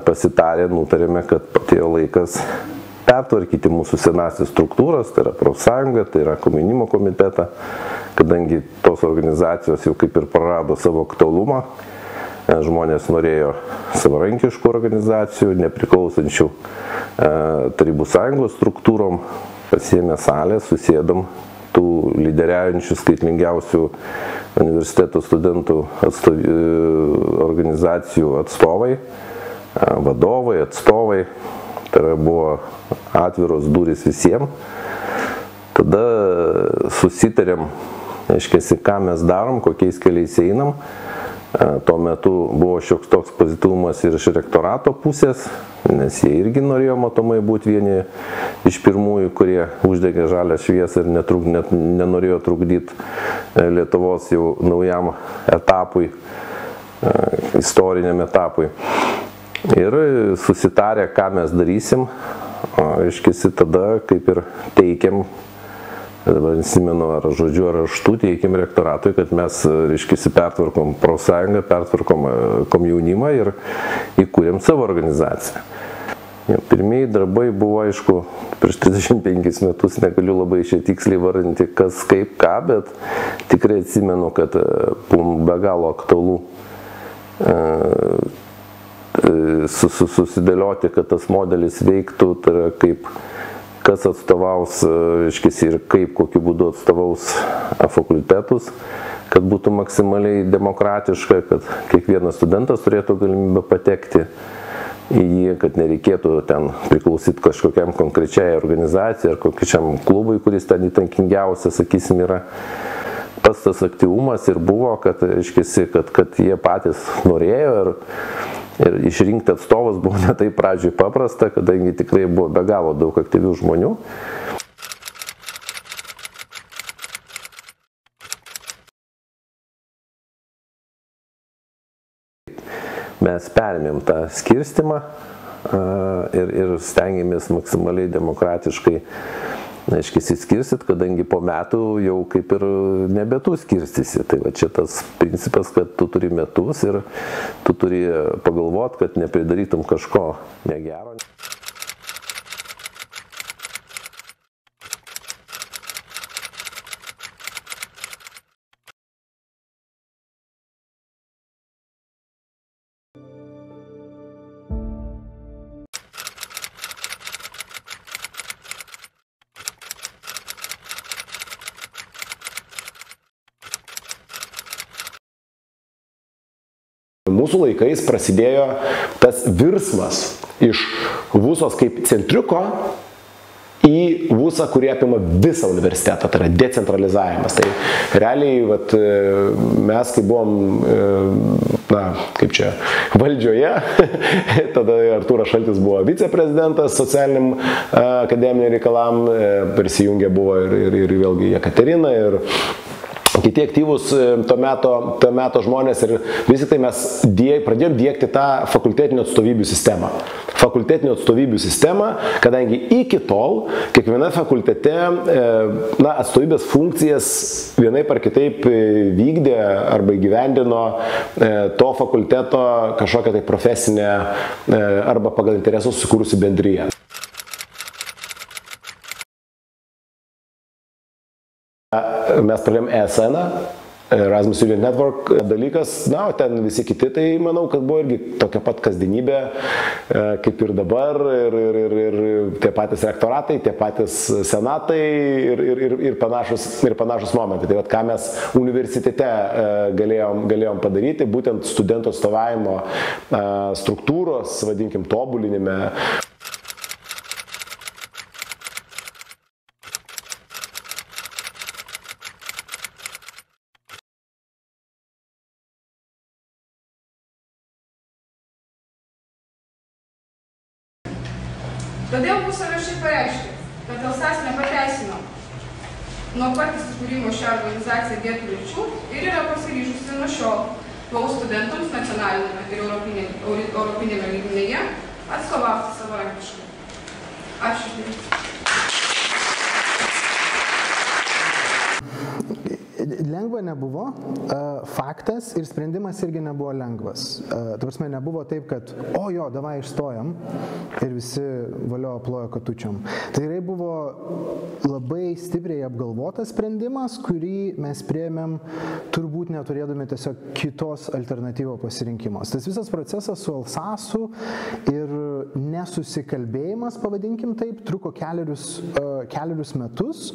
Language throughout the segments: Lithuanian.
pasitarę nutarėme, kad atėjo laikas pertvarkyti mūsų senasias struktūras, tai yra profsąjunga, tai yra komjaunimo komitetą, kadangi tos organizacijos jau kaip ir prarado savo aktualumą, žmonės norėjo savarankiškų organizacijų, nepriklausančių tarybų sąjungos struktūrom, pasiėmė salę, susėdom tų lyderiaujančių skaitlingiausių universiteto studentų organizacijų atstovai, vadovai, atstovai, tai buvo atviros durys visiems. Tada susitarėm, aiškiai, ką mes darom, kokiais keliais einam. Tuo metu buvo šioks toks pozityvumas ir iš rektorato pusės, nes jie irgi norėjo matomai būti vieni iš pirmųjų, kurie uždegė žalią šviesą ir nenorėjo trukdyti Lietuvos jau naujam etapui, istoriniam etapui. Ir susitarę, ką mes darysim, aiškiai, tada kaip ir teikiam, dabar nesimenu ar žodžiu ar raštu, teikiam rektoratui, kad mes, aiškiai, pertvarkom profsąjungą, pertvarkom komjaunimą ir įkūrėm savo organizaciją. Pirmieji darbai buvo, aišku, prieš 35 metus, negaliu labai šiek tiksliai vardinti, kas kaip ką, bet tikrai atsimenu, kad buvo be galo aktualu susidėlioti, kad tas modelis veiktų, tai yra kaip, kas atstovaus, reiškia, ir kaip, kokiu būdu atstovaus fakultetus, kad būtų maksimaliai demokratiška, kad kiekvienas studentas turėtų galimybę patekti į jį, kad nereikėtų ten priklausyti kažkokiam konkrečiai organizacijai ar kokiam klubui, kuris ten įtakingiausias, sakysim, yra. Tas aktyvumas ir buvo, kad, reiškia, kad jie patys norėjo ir išrinkti atstovus buvo ne taip pradžioj paprasta, kadangi tikrai buvo be galo daug aktyvių žmonių. Mes perėmėm tą skirstimą ir stengiamės maksimaliai demokratiškai, aiškiai, skirstyt, kadangi po metų jau kaip ir nebetu skirstysi. Tai va čia tas principas, kad tu turi metus ir tu turi pagalvoti, kad nepridarytum kažko negero. Mūsų laikais prasidėjo tas virsmas iš VUSOS kaip centriuko į VUSą, kurie apima visą universitetą, tai yra decentralizavimas. Tai realiai mes, kai buvom, valdžioje, tada Artūras Šaltis buvo viceprezidentas socialiniam akademiniam reikalam, prisijungė buvo ir vėlgi Jekaterina ir kiti aktyvūs to meto žmonės ir vis tik tai mes pradėjom diegti tą fakultetinių atstovybių sistemą. Fakultetinių atstovybių sistemą, kadangi iki tol kiekviena fakultete atstovybės funkcijas vienaip ar kitaip vykdė arba įgyvendino to fakulteto kažkokią tai profesinę arba pagal interesus sukūrusi bendriją. Mes pradėjom ESN-ą, Erasmus Student Network dalykas, o ten visi kiti, tai manau, kad buvo irgi tokia pat kasdienybė kaip ir dabar, ir tie patys rektoratai, tie patys senatai ir panašus momentai. Tai ką mes universitete galėjom padaryti, būtent studentų atstovavimo struktūros, vadinkim, tobulinime. Todėl bus viešai pareiškė, kad LSAS nepateisino nuo pat įsikūrimo šią organizaciją dėtų vilčių ir yra pasiryžusi nuo šiol VAU studentams nacionalinėme ir europinėme lygmenyje atstovauti savarankiškai. Ačiū. Lengva nebuvo, faktas ir sprendimas irgi nebuvo lengvas. Ta prasme, nebuvo taip, kad, o jo, davai išstojam ir visi valio plojo katučiom. Tai tikrai buvo labai stipriai apgalvotas sprendimas, kurį mes priėmėm turbūt neturėdami tiesiog kitos alternatyvos pasirinkimos. Tas visas procesas su Alsasu ir nesusikalbėjimas, pavadinkim taip, truko kelerius metus.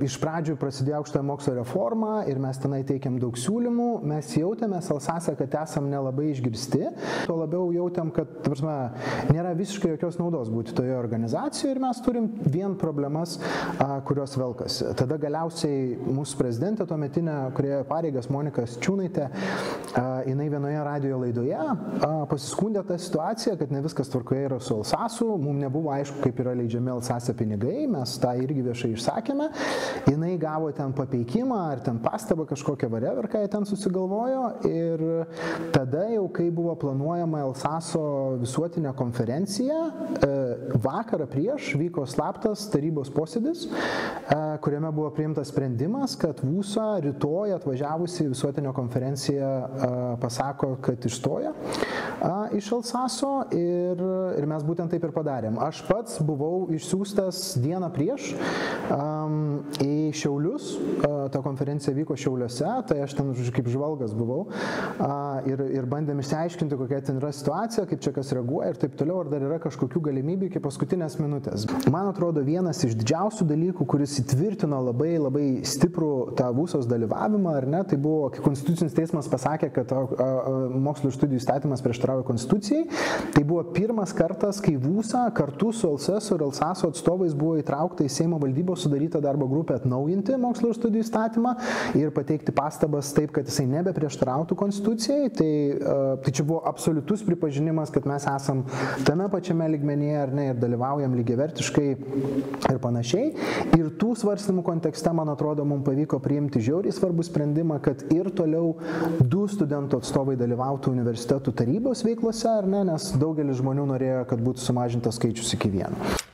Iš pradžių prasidėjo aukštojo mokslo reforma ir mes tenai teikėm daug siūlymų. Mes jautėmės Alsase, kad esam nelabai išgirsti. Tuo labiau jautėm, kad nėra visiškai jokios naudos būti toje organizacijoje ir mes turim vien problemas, kurios velkasi. Tada galiausiai mūsų prezidentė tuometinė, kurie pareigas Monika Čiūnaitė, jinai vienoje radijo laidoje pasiskundė tą situaciją, kad ne viskas tvarkoje yra su Alsasu. Mums nebuvo aišku, kaip yra leidžiami Alsase pinigai, mes tą irgi viešai išsakėme. Jinai gavo ten papeikimą ar ten pastabą kažkokią whatever, ką jie ten susigalvojo. Ir tada jau, kai buvo planuojama Alsaso visuotinė konferencija, vakarą prieš vyko slaptas tarybos posėdis, kuriame buvo priimtas sprendimas, kad VUSA rytoj atvažiavusi visuotinę konferenciją pasako, kad išstoja iš Alsaso ir mes būtent taip ir padarėm. Aš pats buvau išsiųstas dieną prieš į Šiaulius, ta konferencija vyko Šiauliuose, tai aš ten kaip žvalgas buvau ir bandėm išsiaiškinti, kokia ten yra situacija, kaip čia kas reaguoja ir taip toliau, ar dar yra kažkokių galimybių iki paskutinės minutės. Man atrodo, vienas iš didžiausių dalykų, kuris įtvirtino labai stiprų tą VUSOS dalyvavimą, ar ne, tai buvo, kai Konstitucinis teismas pasakė, kad mokslo ir studijų įstatymas prieštarauja Konstitucijai, tai buvo pirmas kartas, kai VUSA kartu su Alsaso ir Alsaso atstovais buvo įtraukta į Seimo valdybos sudarytą darbo grupę atnaujinti mokslo ir studijų įstatymą ir pateikti pastabas taip, kad jisai nebeprieštarautų Konstitucijai. Tai čia buvo absoliutus pripažinimas, kad mes esam tame pačiame lygmenyje, ar ne, ir dalyvaujam lygiavertiškai ir panašiai. Ir tų svarstymų kontekste, man atrodo, mums pavyko priimti žiauriai svarbų sprendimą, kad ir toliau 2 studentų atstovai dalyvautų universitetų tarybos veiklose, ar ne, nes daugelis žmonių norėjo, kad būtų sumažintas skaičius iki 1.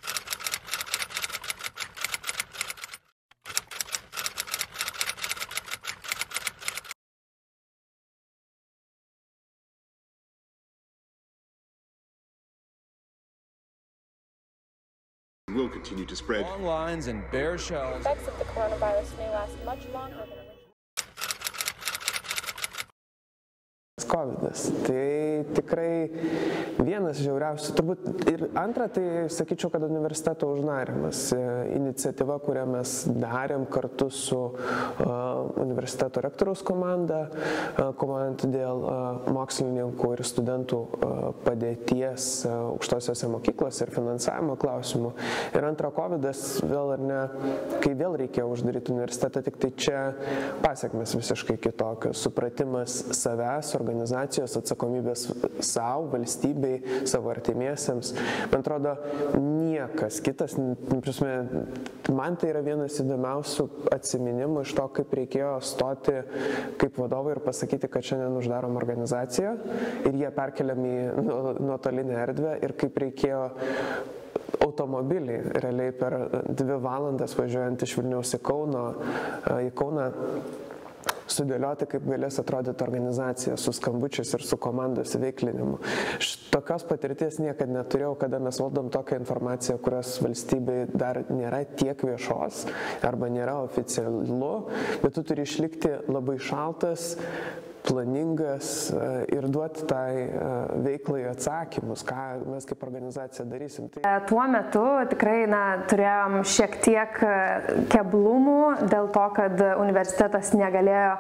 Will continue to spread. Long lines and bare shelves. Effects of the coronavirus may last much longer than originally. COVID-as. Tai tikrai vienas žiauriausių, turbūt ir antra, tai sakyčiau, kad universiteto uždarymas. Iniciatyva, kurią mes darėm kartu su universiteto rektoriaus komanda, kovojant dėl mokslininkų ir studentų padėties aukštosiose mokyklose ir finansavimo klausimų. Ir antra, COVID-as vėl ar ne, kai vėl reikėjo uždaryti universitetą, tik tai čia pasiekmes visiškai kitokios. Supratimas savęs, organizacijos atsakomybės savo, valstybei, savo artimiesiems. Man atrodo, niekas kitas, man tai yra vienas įdomiausių atsiminimų iš to, kaip reikėjo stoti kaip vadovai ir pasakyti, kad šiandien uždarom organizaciją ir jie perkeliam į nuotolinę erdvę ir kaip reikėjo automobilį realiai per 2 valandas važiuojant iš Vilniaus į Kauną sudėlioti, kaip galės atrodyti organizacija su skambučiais ir su komandos įveiklinimu. Tokios patirties niekada neturėjau, kada mes valdom tokią informaciją, kurios valstybei dar nėra tiek viešos arba nėra oficialu, bet tu turi išlikti labai šaltas, planingas ir duoti tai veiklai atsakymus, ką mes kaip organizacija darysim. Tuo metu tikrai turėjom šiek tiek keblumų dėl to, kad universitetas negalėjo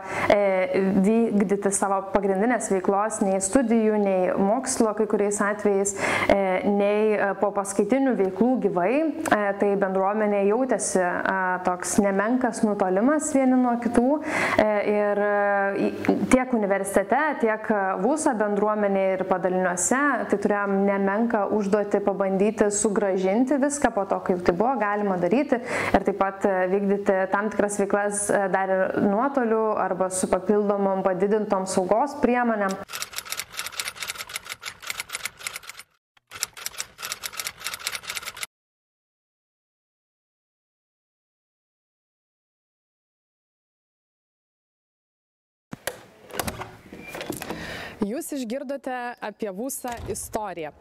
vykdyti savo pagrindinės veiklos, nei studijų, nei mokslo kai kuriais atvejais, nei po paskaitinių veiklų gyvai. Tai bendruomenė jautėsi toks nemenkas nutolimas vieni nuo kitų ir tiek universitete, tiek VUSA bendruomenė ir padaliniuose, tai turėjom nemenką užduotį pabandyti sugrąžinti viską po to, kaip tai buvo galima daryti ir taip pat vykdyti tam tikras veiklas dar ir nuotoliu arba su papildomom padidintom saugos priemonėm. Jūs išgirdote apie VUSA istoriją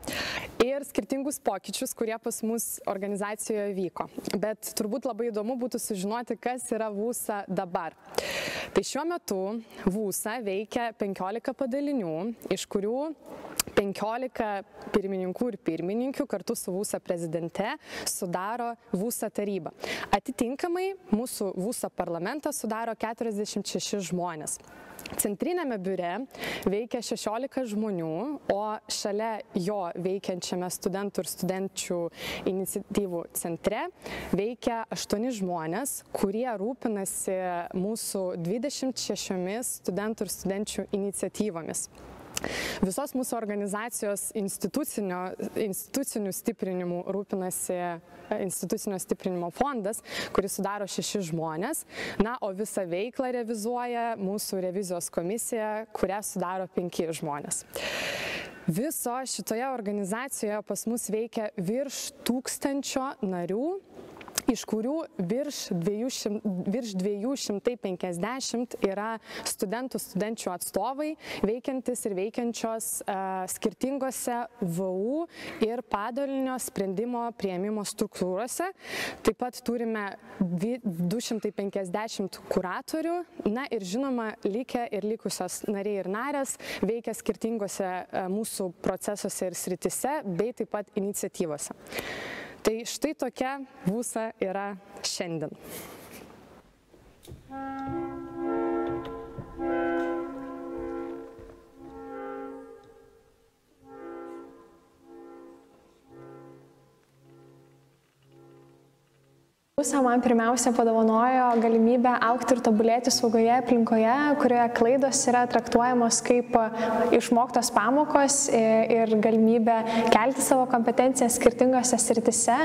ir skirtingus pokyčius, kurie pas mus organizacijoje vyko. Bet turbūt labai įdomu būtų sužinoti, kas yra VUSA dabar. Tai šiuo metu VUSA veikia 15 padalinių, iš kurių 15 pirmininkų ir pirmininkių kartu su VUSA prezidente sudaro VUSA taryba. Atitinkamai mūsų VUSA parlamentą sudaro 46 žmonės. Centrinėme biure veikia 16 žmonių, o šalia jo veikiančiame studentų ir studenčių iniciatyvų centre veikia 8 žmonės, kurie rūpinasi mūsų 26 studentų ir studenčių iniciatyvomis. Visos mūsų organizacijos institucinių stiprinimų rūpinasi institucinio stiprinimo fondas, kuris sudaro 6 žmonės, o visą veiklą revizuoja mūsų revizijos komisija, kurią sudaro 5 žmonės. Viso šitoje organizacijoje pas mus veikia virš 1000 narių, iš kurių virš 250 yra studentų, studenčių atstovai, veikiantis ir veikiančios skirtingose VU ir padalinio sprendimo priėmimo struktūrose. Taip pat turime 250 kuratorių, ir žinoma, likę ir likusios nariai ir narės veikia skirtingose mūsų procesuose ir sritise, bei taip pat iniciatyvose. Tai štai tokia VUSA yra šiandien. VUSA man pirmiausia padovanojo galimybę augti ir tobulėti saugoje aplinkoje, kurioje klaidos yra traktuojamos kaip išmoktos pamokos ir galimybę kelti savo kompetencijas skirtingose sritise.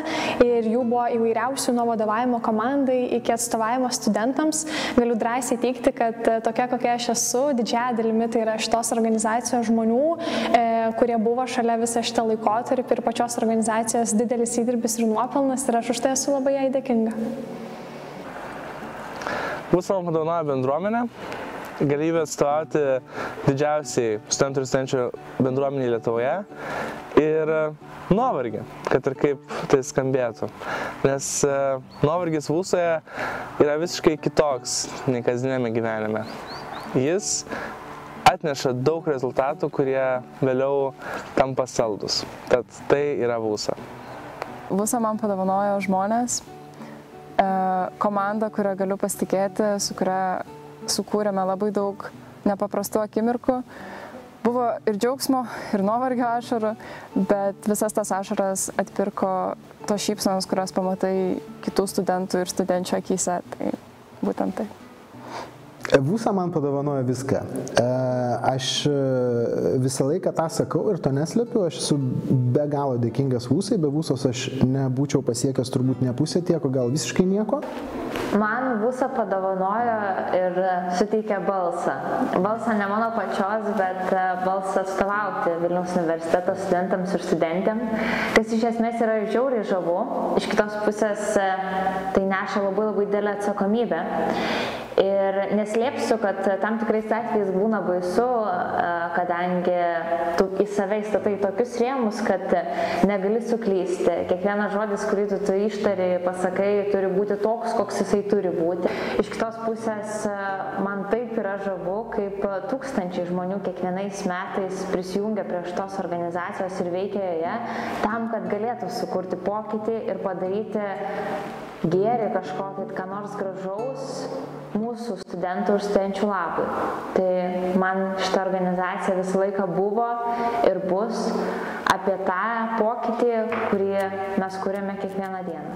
Ir jų buvo įvairiausių nuo vadovavimo komandai iki atstovavimo studentams. Galiu drąsiai teikti, kad tokia, kokia aš esu, didžiąja dalimi tai yra šitos organizacijos žmonių, kurie buvo šalia visą šitą laikotarpį ir pačios organizacijos didelis įdirbis ir nuopelnas, ir aš už tai esu labai jai dėkinga. VUSA man padovanojo bendruomenę, galimybę atstovauti didžiausiai studentų ir studenčių bendruomenį Lietuvoje ir nuovargį, kad ir kaip tai skambėtų. Nes nuovargis VUSOje yra visiškai kitoks nei kasdieniame gyvenime. Jis atneša daug rezultatų, kurie vėliau tampa saldus. Tad tai yra VUSA. VUSA man padovanojo žmonės, komanda, kurią galiu pasitikėti, su kuria sukūrėme labai daug nepaprastų akimirkų. Buvo ir džiaugsmo, ir nuovargio ašarų, bet visas tas ašaras atpirko tos šypsenos, kurios pamatai kitų studentų ir studenčių akyse. Tai būtent tai. VUSA man padovanojo viską. Aš visą laiką tą sakau ir to neslepiu, aš esu be galo dėkingas VUSai, be VUSos aš nebūčiau pasiekęs turbūt ne pusę tiek, o gal visiškai nieko. Man VUSA padovanojo ir suteikė balsą. Balsą ne mano pačios, bet balsą atstovauti Vilniaus universiteto studentams ir studentėm, kas iš esmės yra žiauriai žavu. Iš kitos pusės tai neša labai didelę atsakomybę. Ir neslėpsiu, kad tam tikrais atvejais būna baisu, kadangi tu į save įstatai tokius rėmus, kad negali suklysti. Kiekvienas žodis, kurį tu ištari, pasakai, turi būti toks, koks jisai turi būti. Iš kitos pusės man taip yra žavu, kaip tūkstančiai žmonių kiekvienais metais prisijungia prie šitos organizacijos ir veikia joje tam, kad galėtų sukurti pokytį ir padaryti gėrį kažkokį, ką nors gražaus mūsų studentų ir studenčių labui. Tai man šita organizacija visą laiką buvo ir bus apie tą pokytį, kurį mes kuriame kiekvieną dieną.